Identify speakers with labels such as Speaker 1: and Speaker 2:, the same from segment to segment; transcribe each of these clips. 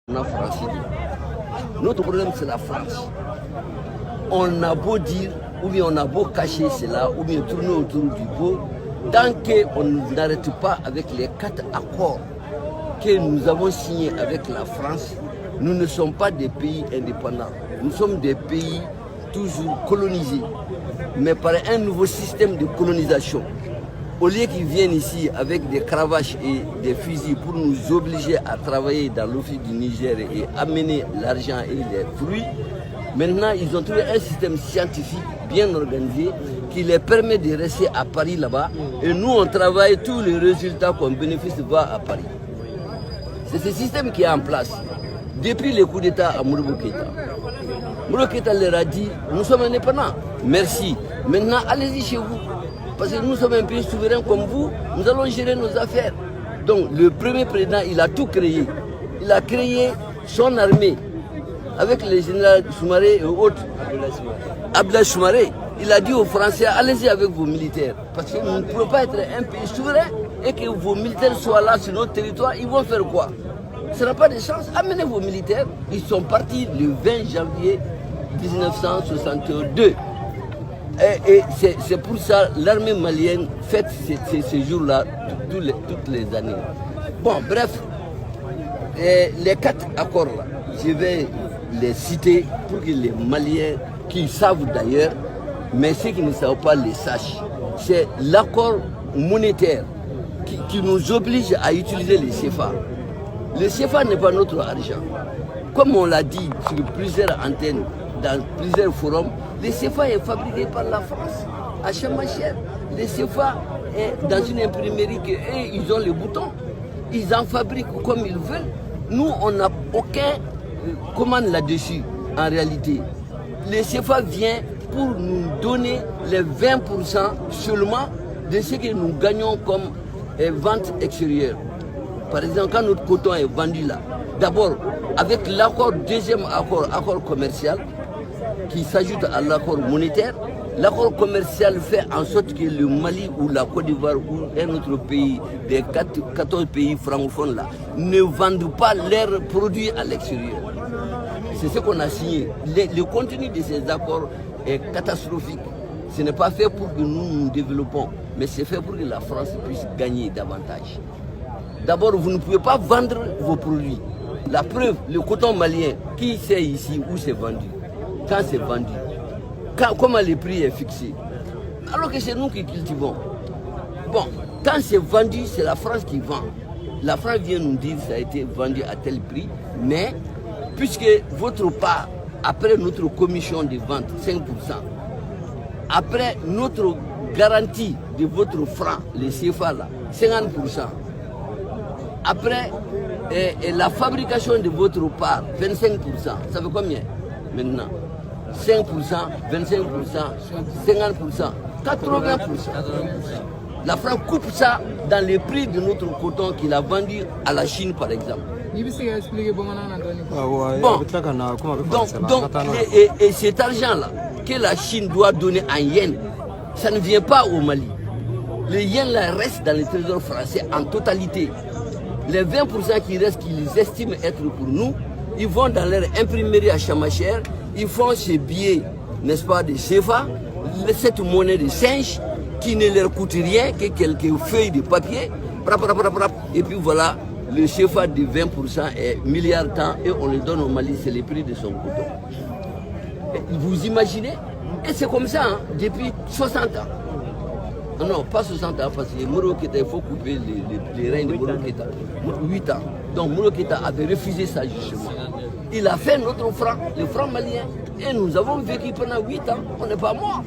Speaker 1: On a franchi. Notre problème, c'est la France. On a beau dire, ou bien on a beau cacher cela, ou bien tourner autour du pot, tant qu'on n'arrête pas avec les 4 accords que nous avons signés avec la France, nous ne sommes pas des pays indépendants. Nous sommes des pays toujours colonisés, mais par un nouveau système de colonisation. Au lieu qu'ils viennent ici avec des cravaches et des fusils pour nous obliger à travailler dans l'office du Niger et amener l'argent et les fruits, maintenant ils ont trouvé un système scientifique bien organisé qui les permet de rester à Paris là-bas. Et nous on travaille, tous les résultats qu'on bénéficie vont à Paris. C'est ce système qui est en place depuis le coup d'État à Modibo Keïta. Modibo Keïta leur a dit, nous sommes indépendants, merci, maintenant allez-y chez vous. Parce que nous sommes un pays souverain comme vous, nous allons gérer nos affaires. Donc le premier président, il a tout créé. Il a créé son armée avec les généraux Soumaré et autres. Abdoulaye Soumaré. Il a dit aux Français, allez-y avec vos militaires. Parce que nous ne pouvons pas être un pays souverain et que vos militaires soient là sur notre territoire. Ils vont faire quoi? Ça n'a pas de sens. Amenez vos militaires. Ils sont partis le 20 janvier 1962. Et c'est pour ça que l'armée malienne fête ces jours-là toutes les années. Bon, bref, les 4 accords-là, je vais les citer pour que les Maliens, qui savent d'ailleurs, mais ceux qui ne savent pas les sachent. C'est l'accord monétaire qui nous oblige à utiliser les CFA. Le CFA n'est pas notre argent. Comme on l'a dit sur plusieurs antennes, dans plusieurs forums, le CFA est fabriqué par la France à Chamacher. Le CFA est dans une imprimerie que eux, ils ont les boutons. Ils en fabriquent comme ils veulent. Nous, on n'a aucun commande là-dessus en réalité. Le CFA vient pour nous donner les 20% seulement de ce que nous gagnons comme vente extérieure. Par exemple, quand notre coton est vendu là, d'abord, avec l'accord, deuxième accord commercial, qui s'ajoute à l'accord monétaire, l'accord commercial fait en sorte que le Mali ou la Côte d'Ivoire ou un autre pays, des 14 pays francophones là, ne vendent pas leurs produits à l'extérieur. C'est ce qu'on a signé. Le contenu de ces accords est catastrophique. Ce n'est pas fait pour que nous développons, mais c'est fait pour que la France puisse gagner davantage. D'abord, vous ne pouvez pas vendre vos produits. La preuve, le coton malien, qui sait ici où c'est vendu? Quand c'est vendu, comment le prix est fixé, alors que c'est nous qui cultivons. Bon, quand c'est vendu, c'est la France qui vend. La France vient nous dire que ça a été vendu à tel prix, mais puisque votre part, après notre commission de vente, 5%, après notre garantie de votre franc, les CFA là, 50%, après la fabrication de votre part, 25%, ça fait combien maintenant? 5%, 25%, 50%, 80%. La France coupe ça dans les prix de notre coton qu'il a vendu à la Chine, par exemple. Bon, donc et cet argent-là que la Chine doit donner en yens, ça ne vient pas au Mali. Le yen là reste dans les trésors français en totalité. Les 20% qui restent, qu'ils estiment être pour nous, ils vont dans leur imprimerie à Chamacher, ils font ces billets, n'est-ce pas, de CFA, cette monnaie de singe qui ne leur coûte rien que quelques feuilles de papier, et puis voilà, le CFA de 20% est milliard temps et on le donne au Mali, c'est le prix de son coton. Et vous imaginez? Et c'est comme ça hein, depuis 60 ans. Non, pas 60 ans, parce que Modibo Keïta, il faut couper les reins de Modibo Keïta. 8 ans. Donc Modibo Keïta avait refusé ça justement. Il a fait notre franc, le franc malien. Et nous avons vécu pendant 8 ans. On n'est pas mort.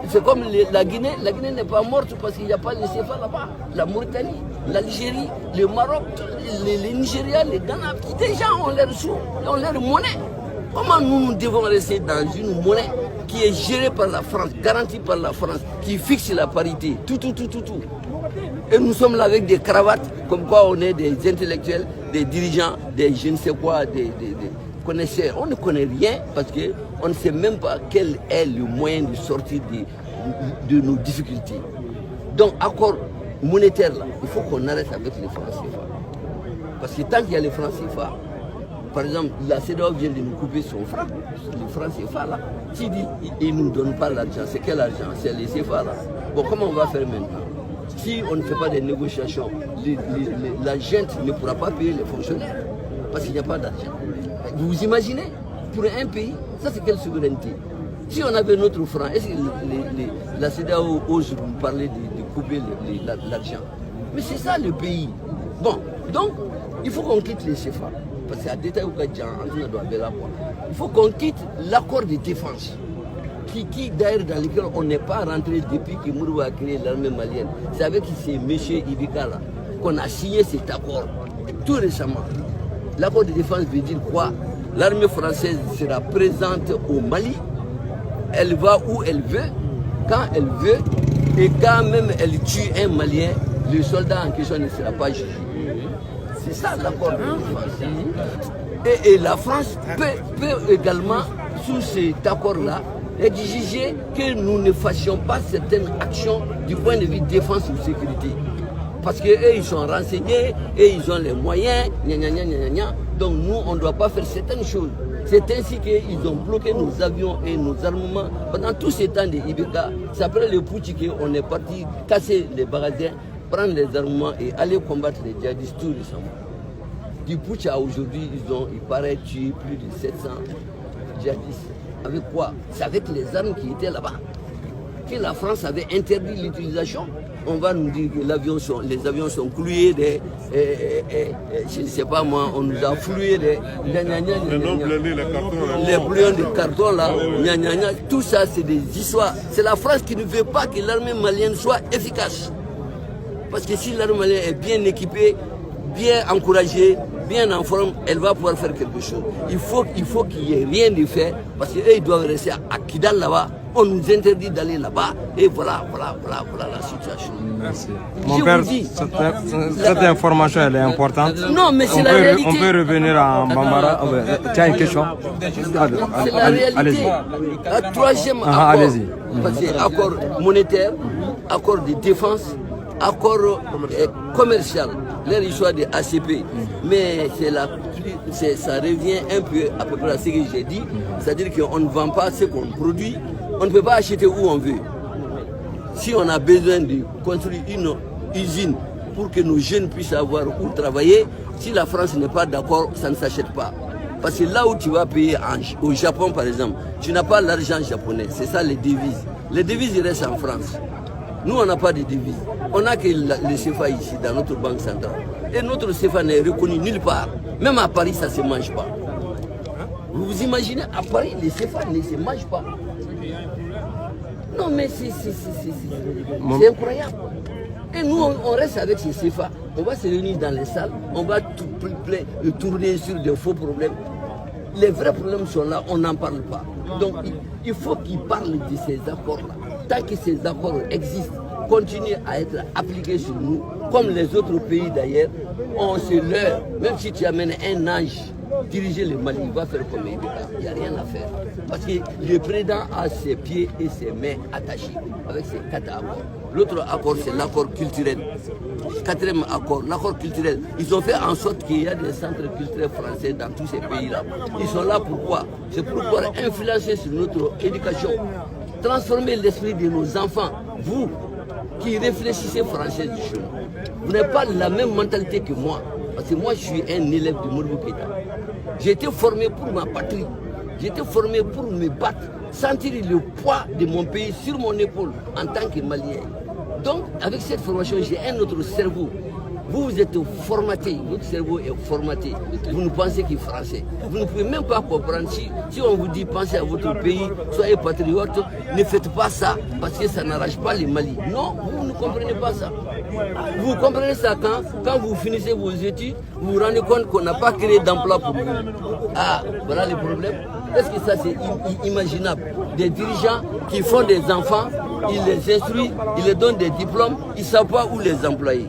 Speaker 1: C'est comme la Guinée. La Guinée n'est pas morte parce qu'il n'y a pas les CFA là-bas. La Mauritanie, l'Algérie, le Maroc, les Nigeria, les Ghana. Des gens ont leur sous, ont leur monnaie. Comment nous devons rester dans une monnaie qui est gérée par la France, garantie par la France, qui fixe la parité, tout. Et nous sommes là avec des cravates, comme quoi on est des intellectuels, des dirigeants, des je ne sais quoi, des connaisseurs. On ne connaît rien parce qu'on ne sait même pas quel est le moyen de sortir de nos difficultés. Donc, accord monétaire, là, il faut qu'on arrête avec les francs CFA. Parce que tant qu'il y a les francs CFA, par exemple, la CEDEAO vient de nous couper son franc, le franc CFA là. S'il dit il ne nous donne pas l'argent, c'est quel argent? C'est les CFA là. Bon, comment on va faire maintenant? Si on ne fait pas des négociations, la gente ne pourra pas payer les fonctionnaires parce qu'il n'y a pas d'argent. Vous imaginez? Pour un pays, ça c'est quelle souveraineté? Si on avait notre franc, est-ce que la CEDEAO ose nous parler de couper l'argent? Mais c'est ça le pays. Bon, donc il faut qu'on quitte les CFA. Parce qu'à détail, il faut qu'on quitte l'accord de défense. Qui d'ailleurs dans lequel on n'est pas rentré depuis que Mourou a créé l'armée malienne. C'est avec ces messieurs Ibika là qu'on a signé cet accord tout récemment. L'accord de défense veut dire quoi? L'armée française sera présente au Mali, elle va où elle veut, quand elle veut, et quand même elle tue un Malien, le soldat en question ne sera pas jugé. C'est ça l'accord de défense. Et la France peut également, sous cet accord-là, exiger que nous ne fassions pas certaines actions du point de vue défense ou sécurité. Parce qu'eux, ils sont renseignés, et ils ont les moyens, donc nous, on ne doit pas faire certaines choses. C'est ainsi qu'ils ont bloqué nos avions et nos armements pendant tout ce temps de Ibeka. C'est après le putsch qu'on est parti casser les magasins, prendre les armements et aller combattre les djihadistes tout récemment. Du putsch à aujourd'hui, il paraît tué plus de 700 djihadistes. Avec quoi? C'est avec les armes qui étaient là-bas. Que la France avait interdit l'utilisation. On va nous dire que les avions sont cloués je ne sais pas moi, on nous a floué les bouillons de carton là, tout ça c'est des histoires. C'est la France qui ne veut pas que l'armée malienne soit efficace. Parce que si l'armée malienne est bien équipée, bien encouragée, bien en forme, elle va pouvoir faire quelque chose. Il faut qu'il n'y ait rien de fait, parce qu'eux ils doivent rester à Kidal là-bas. On nous interdit d'aller là-bas, et voilà la situation.
Speaker 2: Merci. Mon père, cette information elle est importante.
Speaker 1: Non, mais c'est la réalité.
Speaker 2: On peut revenir à Bambara. Tu as une question?
Speaker 1: C'est la réalité. Le troisième accord, c'est accord monétaire, accord de défense, accord commercial, l'histoire de ACP. Mais ça revient un peu à peu près à ce que j'ai dit, c'est-à-dire qu'on ne vend pas ce qu'on produit, on ne peut pas acheter où on veut. Si on a besoin de construire une usine pour que nos jeunes puissent avoir où travailler, si la France n'est pas d'accord, ça ne s'achète pas. Parce que là où tu vas payer au Japon par exemple, tu n'as pas l'argent japonais, c'est ça les devises. Les devises restent en France. Nous, on n'a pas de devises. On n'a que le CFA ici, dans notre banque centrale. Et notre CFA n'est reconnu nulle part. Même à Paris, ça ne se mange pas. Vous vous imaginez, à Paris, le CFA ne se mange pas. Non, mais c'est incroyable. Et nous, on reste avec ces CFA. On va se réunir dans les salles, on va tourner sur de faux problèmes. Les vrais problèmes sont là, on n'en parle pas. Donc, il faut qu'ils parlent de ces accords-là. Tant que ces accords existent, continuent à être appliqués sur nous, comme les autres pays d'ailleurs, on se leurre. Même si tu amènes un ange diriger le Mali, il va faire comme il n'y a rien à faire. Parce que le président a ses pieds et ses mains attachés avec ces 4 accords. L'autre accord, c'est l'accord culturel. 4e accord, l'accord culturel. Ils ont fait en sorte qu'il y a des centres culturels français dans tous ces pays-là. Ils sont là pourquoi? C'est pour pouvoir influencer sur notre éducation, transformer l'esprit de nos enfants. Vous qui réfléchissez français du chemin, vous n'avez pas la même mentalité que moi. Parce que moi, je suis un élève de Modibo Keïta. J'ai été formé pour ma patrie. J'ai été formé pour me battre, sentir le poids de mon pays sur mon épaule en tant que Malien. Donc, avec cette formation, j'ai un autre cerveau. Vous êtes formaté, votre cerveau est formaté. Vous ne pensez qu'en français. Vous ne pouvez même pas comprendre. Si on vous dit pensez à votre pays, soyez patriote, ne faites pas ça parce que ça n'arrange pas les Mali. Non, vous ne comprenez pas ça. Vous comprenez ça quand vous finissez vos études, vous vous rendez compte qu'on n'a pas créé d'emploi pour vous. Ah, voilà le problème. Est-ce que ça c'est imaginable? Des dirigeants qui font des enfants, ils les instruisent, ils les donnent des diplômes, ils ne savent pas où les employer.